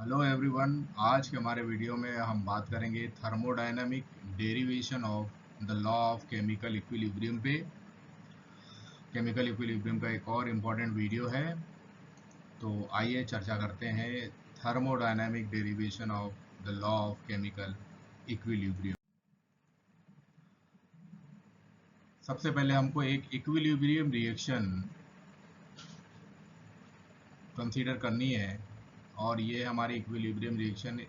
Hello everyone. आज के हमारे वीडियो में हम बात करेंगे thermodynamic derivation of the law of chemical equilibrium पे। केमिकल इक्विलिब्रियम का एक और इम्पॉर्टेंट वीडियो है, तो आइए चर्चा करते हैं thermodynamic derivation of the law of chemical equilibrium. सबसे पहले हमको एक इक्विलिब्रियम रिएक्शन कंसीडर करनी है, और ये हमारी equilibrium reaction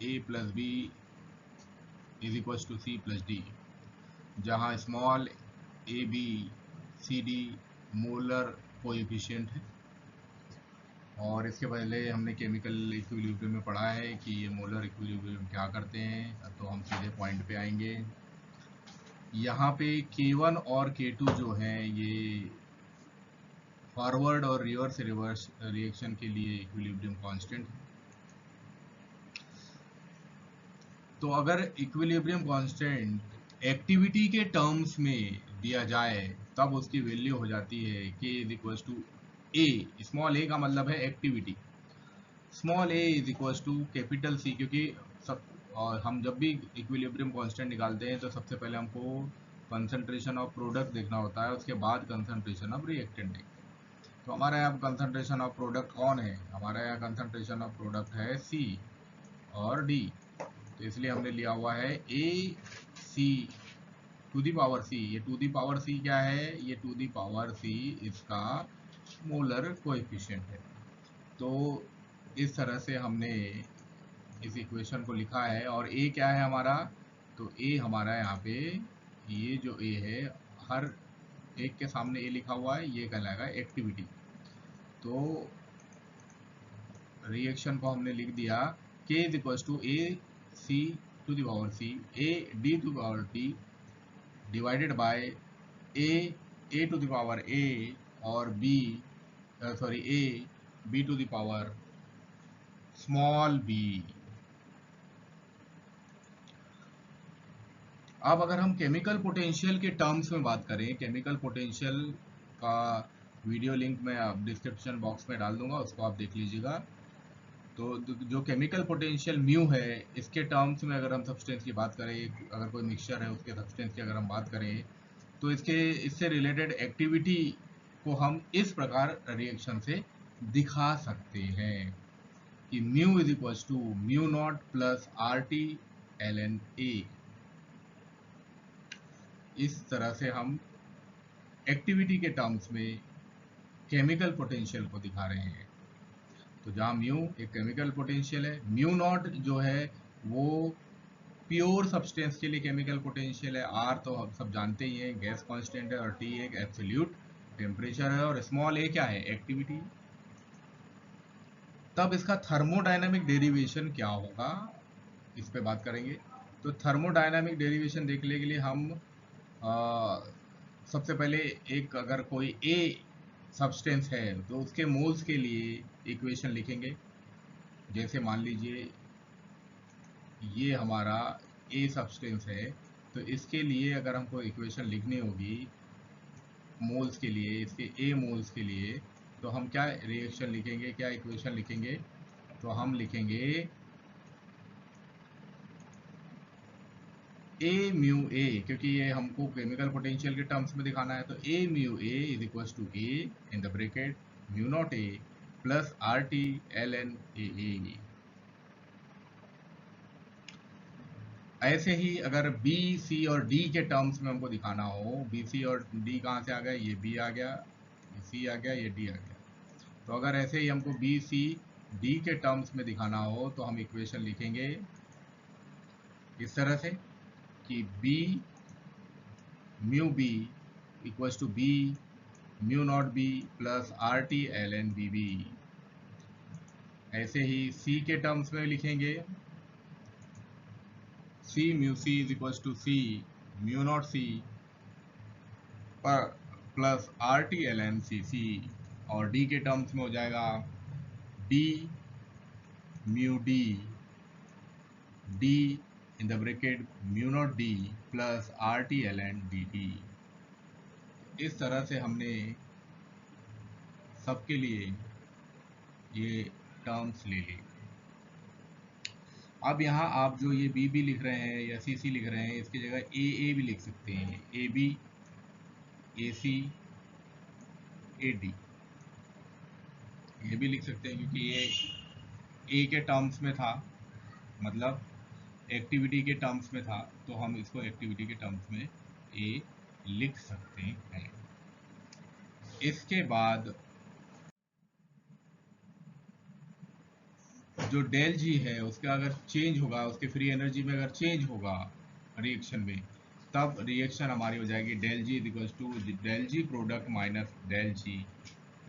A plus B is equal to C plus D, जहाँ small A B C D molar coefficient है। और इसके पहले हमने केमिकल इक्विलिब्रियम में पढ़ा है कि ये मोलर इक्विलिब्रियम क्या करते हैं, तो हम सीधे पॉइंट पे आएंगे। यहाँ पे K1 और K2 जो हैं ये फॉरवर्ड और रिवर्स रिएक्शन के लिए इक्विलिब्रियम कांस्टेंट है। तो अगर इक्विलिब्रियम कांस्टेंट एक्टिविटी के टर्म्स में दिया जाए तब उसकी वैल्यू हो जाती है K is equal to A. Small A का मतलब है activity, small A is equal to capital C, क्योंकि सब और हम जब भी इक्विलिब्रियम कांस्टेंट निकालते हैं तो सबसे पहले हमको कंसंट्रेशन ऑफ प्रोडक्ट देखना होता है, उसके बाद कंसंट्रेशन ऑफ रिएक्टेंट देखते हैं। तो हमारे यहाँ कंसंट्रेशन ऑफ प्रोडक्ट कौन है? हमारे यहाँ कंसंट्रेशन ऑफ प्रोडक्ट है सी और डी, तो इसलिए हमने लिया हुआ है ए सी टू दी पावर सी। ये टू दी पावर सी क्या है? ये टू दी पावर सी इसका मोलर कोएफिशिएंट है। तो इस तरह से हमने इस इक्वेशन को लिखा है। और ए क्या है हमारा? तो ए हमारा यहाँ पे ये जो ए है, हर एक के सामने ए लिखा हुआ है, ये कहलाएगा एक्टिविटी। तो रिएक्शन को हमने लिख दिया K is equal to A C to the power C A D to power T divided by A to the power A और B sorry A B to the power small B. अब अगर हम chemical potential के terms में बात करें, chemical potential का video link मैं डिस्क्रिप्शन बॉक्स में डाल दूंगा, उसको आप देख लीजिएगा। तो जो केमिकल पोटेंशियल म्यू है, इसके टर्म्स में अगर हम सब्सटेंस की बात करें, अगर कोई मिक्सचर है उसके सब्सटेंस की अगर हम बात करें, तो इससे रिलेटेड एक्टिविटी को हम इस प्रकार रिएक्शन से दिखा सकते हैं कि mu is equal to mu naught plus R T L N A. इस तरह से हम एक्टिविटी के टर्म्स में केमिकल पोटेंशियल को दिखा रहे हैं। तो जहाँ म्यू एक केमिकल पोटेंशियल है, म्यू नॉट जो है वो प्योर सब्सटेंस के लिए केमिकल पोटेंशियल है, आर तो हम सब जानते ही हैं गैस कांस्टेंट है, और टी एक एब्सोल्यूट टेम्परेचर है, और स्मॉल ए क्या है? एक्टिविटी। तब इसका थर्मोडायनामिक डेरिवेशन क्या होगा, इस पे बात करेंगे। तो थर्मोडायनामिक डेरिवेशन देखने के लिए हम सबसे पहले एक अगर कोई ए सब्सटेंस है तो उसके मोल्स के लिए इक्वेशन लिखेंगे। जैसे मान लीजिए ये हमारा ए सब्सटेंस है, तो इसके लिए अगर हमको इक्वेशन लिखनी होगी मोल्स के लिए, इसके ए मोल्स के लिए, तो हम क्या रिएक्शन लिखेंगे, क्या इक्वेशन लिखेंगे? तो हम लिखेंगे ए म्यू ए, क्योंकि ये हमको केमिकल पोटेंशियल के टर्म्स में दिखाना है। तो A mu A is equal to A in the bracket mu naught A plus R T L N A. ऐसे ही अगर बी सी और डी के टर्म्स में हमको दिखाना हो, बी सी और डी कहाँ से आ गया? ये बी आ गया, ये सी आ गया, ये डी आ गया। तो अगर ऐसे ही हमको बी सी डी के टर्म्स में दिखाना हो तो हम इक्वेशन लिखेंगे इस तरह से कि B mu B equals to B mu naught B plus R T L N B B. ऐसे ही सी के टर्म्स में लिखेंगे C mu C is equals to C mu naught C पर plus R T L N C C. और D के terms में हो जाएगा D mu D D in the bracket mu naught D plus R T L N D T. इस तरह से हमने सबके लिए ये टर्म्स ले ली। अब यहाँ आप जो ये बी लिख रहे हैं या सी लिख रहे हैं, इसकी जगह ए भी लिख सकते हैं, A B, A C, A D, ये भी लिख सकते हैं क्योंकि ये ए के टर्म्स में था, मतलब एक्टिविटी के टर्म्स में था, तो हम इसको एक्टिविटी के टर्म्स में ए लिख सकते हैं। इसके बाद जो डेल जी है उसका अगर चेंज होगा, उसके फ्री एनर्जी में अगर चेंज होगा रिएक्शन में, तब रिएक्शन हमारी हो जाएगी del G is equal to del G product minus del G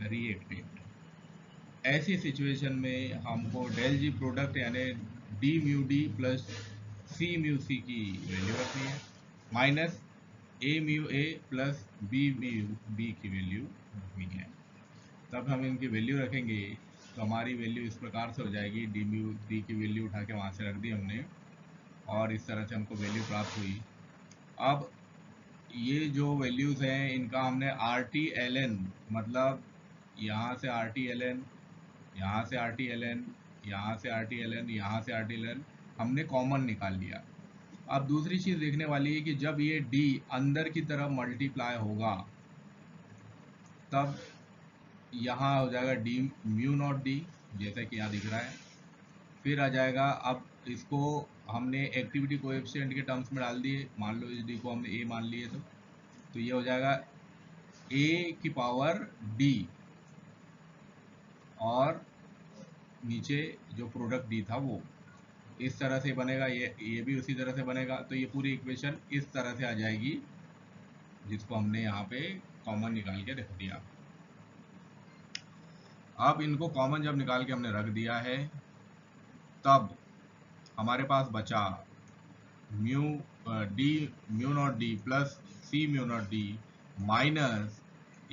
reactant. ऐसी सिचुएशन में हमको डेल जी प्रोडक्ट यानी D mu D plus C mu C की वैल्यू रखनी है, minus A mu A plus B mu B की value रखनी है। तब हम इनकी वैल्यू रखेंगे तो हमारी वैल्यू इस प्रकार से हो जाएगी, डी म्यू डी की वैल्यू उठा के वहाँ से रख दी हमने और इस तरह से हमको वैल्यू प्राप्त हुई। अब ये जो वैल्यूज़ हैं इनका हमने आर टी एल एन, मतलब यहाँ से आर टी एल एन, यहाँ से आर टी एल एन, यहाँ से आर टी एल एन, यहाँ से आर टी एल एन हमने कॉमन निकाल लिया। अब दूसरी चीज़ देखने वाली है कि जब ये डी अंदर की तरफ मल्टीप्लाई होगा तब यहाँ हो जाएगा डी म्यू नॉट डी, जैसा कि यहाँ दिख रहा है। फिर आ जाएगा, अब इसको हमने एक्टिविटी कोएफिशिएंट के टर्म्स में डाल दिए, मान लो इस डी को हमने ए मान लिए तो ये हो जाएगा ए की पावर डी और नीचे जो प्रोडक्ट डी था वो इस तरह से बनेगा, ये भी उसी तरह से बनेगा। तो ये पूरी इक्वेशन इस तरह से आ जाएगी जिसको हमने यहाँ पे कॉमन निकाल के रख दिया। अब इनको कॉमन जब निकाल के हमने रख दिया है तब हमारे पास बचा mu D mu naught D plus C mu naught D minus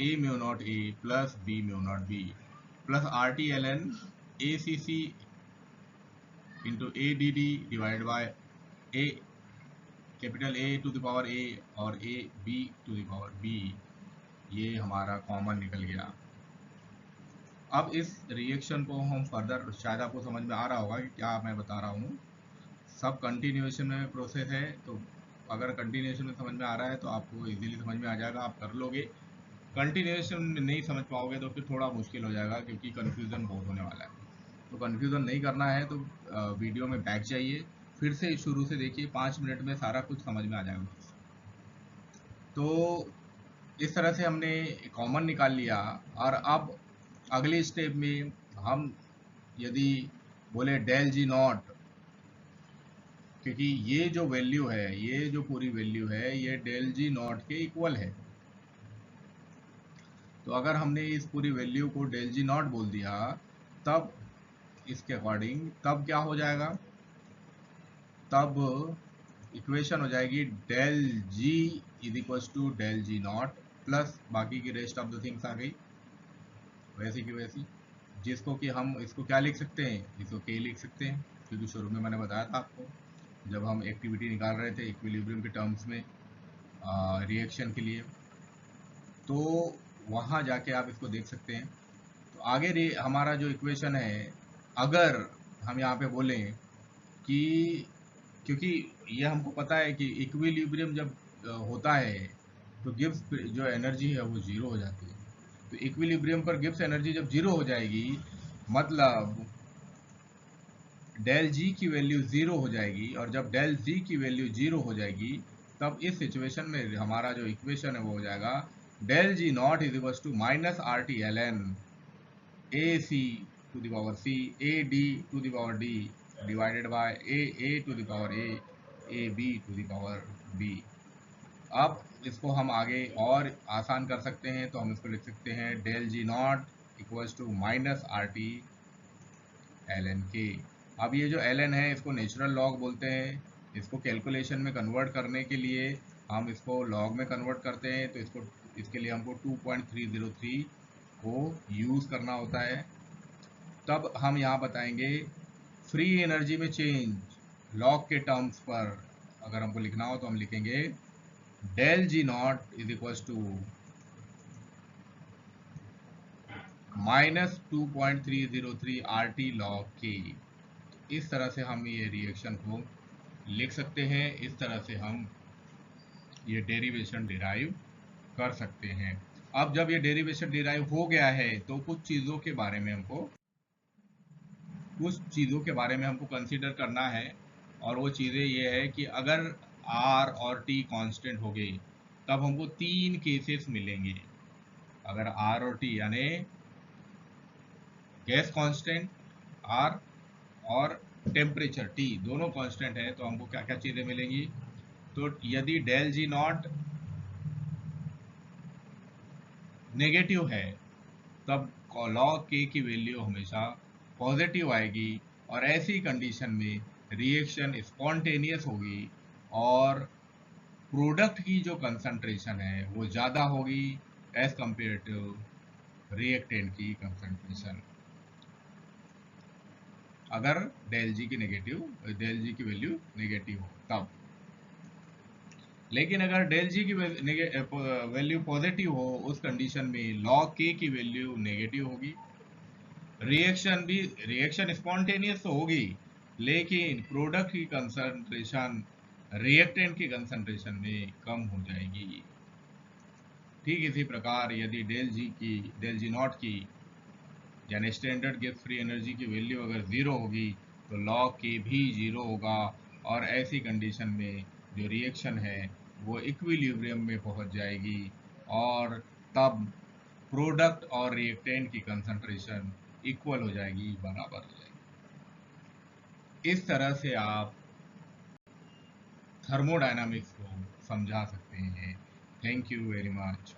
A mu naught A plus B mu naught B plus R T L N A C C into A D D divide by A capital A to the power A और A B to the power B. ये हमारा common निकल गया। अब इस reaction को हम further, शायद आपको समझ में आ रहा होगा कि क्या मैं बता रहा हूँ। सब कंटिन्यूएशन में प्रोसेस है, तो अगर कंटिन्यूएशन में समझ में आ रहा है तो आपको इजीली समझ में आ जाएगा, आप कर लोगे। कंटिन्यूएशन में नहीं समझ पाओगे तो फिर थोड़ा मुश्किल हो जाएगा क्योंकि कन्फ्यूज़न बहुत होने वाला है। तो कन्फ्यूज़न नहीं करना है तो वीडियो में बैक जाइए, फिर से शुरू से देखिए, 5 मिनट में सारा कुछ समझ में आ जाएगा। तो इस तरह से हमने कॉमन निकाल लिया और अब अगले स्टेप में हम यदि बोले डेल जी नॉट, क्योंकि ये जो वैल्यू है, ये जो पूरी वैल्यू है ये डेल जी नॉट के इक्वल है, तो अगर हमने इस पूरी वैल्यू को डेल जी नॉट बोल दिया तब इसके अकॉर्डिंग तब क्या हो जाएगा, तब इक्वेशन हो जाएगी del G is equal to del G not plus बाकी की रेस्ट ऑफ द थिंग्स आ गई वैसी की वैसी, जिसको कि हम इसको क्या लिख सकते हैं, इसको के लिख सकते हैं, क्योंकि शुरू में मैंने बताया था आपको जब हम एक्टिविटी निकाल रहे थे इक्विलिब्रियम के टर्म्स में रिएक्शन के लिए, तो वहाँ जाके आप इसको देख सकते हैं। तो आगे हमारा जो इक्वेशन है, अगर हम यहाँ पे बोलें कि क्योंकि ये हमको पता है कि इक्विलिब्रियम जब होता है तो गिब्स जो एनर्जी है वो जीरो हो जाती है। तो इक्विलिब्रियम पर गिब्स एनर्जी जब जीरो हो जाएगी मतलब डेल जी की वैल्यू जीरो हो जाएगी, और जब डेल जी की वैल्यू जीरो हो जाएगी तब इस सिचुएशन में हमारा जो इक्वेशन है वो हो जाएगा del G not is equal to minus R T L N A C to the power C A D to the power D divided by A to the power A B to the power B. अब इसको हम आगे और आसान कर सकते हैं, तो हम इसको लिख सकते हैं del G not equals to minus R T L N K. अब ये जो एल एन है इसको नेचुरल लॉग बोलते हैं, इसको कैलकुलेशन में कन्वर्ट करने के लिए हम इसको लॉग में कन्वर्ट करते हैं, तो इसके लिए हमको 2.303 को यूज़ करना होता है। तब हम यहाँ बताएंगे फ्री एनर्जी में चेंज लॉग के टर्म्स पर अगर हमको लिखना हो तो हम लिखेंगे del G not is equal to -2.303 RT log K। इस तरह से हम ये रिएक्शन को लिख सकते हैं, इस तरह से हम ये डेरिवेशन डिराइव कर सकते हैं। अब जब ये डेरिवेशन डिराइव हो गया है तो कुछ चीज़ों के बारे में हमको कंसीडर करना है, और वो चीज़ें ये है कि अगर R और T कांस्टेंट हो गई तब हमको 3 केसेस मिलेंगे। अगर R और T यानी गैस कांस्टेंट R और टेम्परेचर T दोनों कांस्टेंट है तो हमको क्या क्या चीज़ें मिलेंगी। तो यदि डेल जी नॉट नेगेटिव है तब लॉग के की वैल्यू हमेशा पॉजिटिव आएगी, और ऐसी कंडीशन में रिएक्शन स्पॉन्टेनियस होगी और प्रोडक्ट की जो कंसंट्रेशन है वो ज़्यादा होगी एज कंपेयर टू रिएक्टेंट की कंसंट्रेशन, अगर डेल जी की वैल्यू नेगेटिव हो तब। लेकिन अगर डेल जी की वैल्यू पॉजिटिव हो उस कंडीशन में लॉग के की वैल्यू नेगेटिव होगी। रिएक्शन स्पॉन्टेनियस तो होगी, लेकिन प्रोडक्ट की कंसंट्रेशन रिएक्टेंट की कंसंट्रेशन में कम हो जाएगी। ठीक इसी प्रकार यदि डेल जी नॉट की यानी स्टैंडर्ड गैस फ्री एनर्जी की वैल्यू अगर ज़ीरो होगी तो लॉग के भी ज़ीरो होगा, और ऐसी कंडीशन में जो रिएक्शन है वो इक्विलिब्रियम में पहुंच जाएगी, और तब प्रोडक्ट और रिएक्टेंट की कंसंट्रेशन इक्वल हो जाएगी, बराबर हो जाएगी। इस तरह से आप थर्मोडायनामिक्स को समझा सकते हैं। Thank you very much.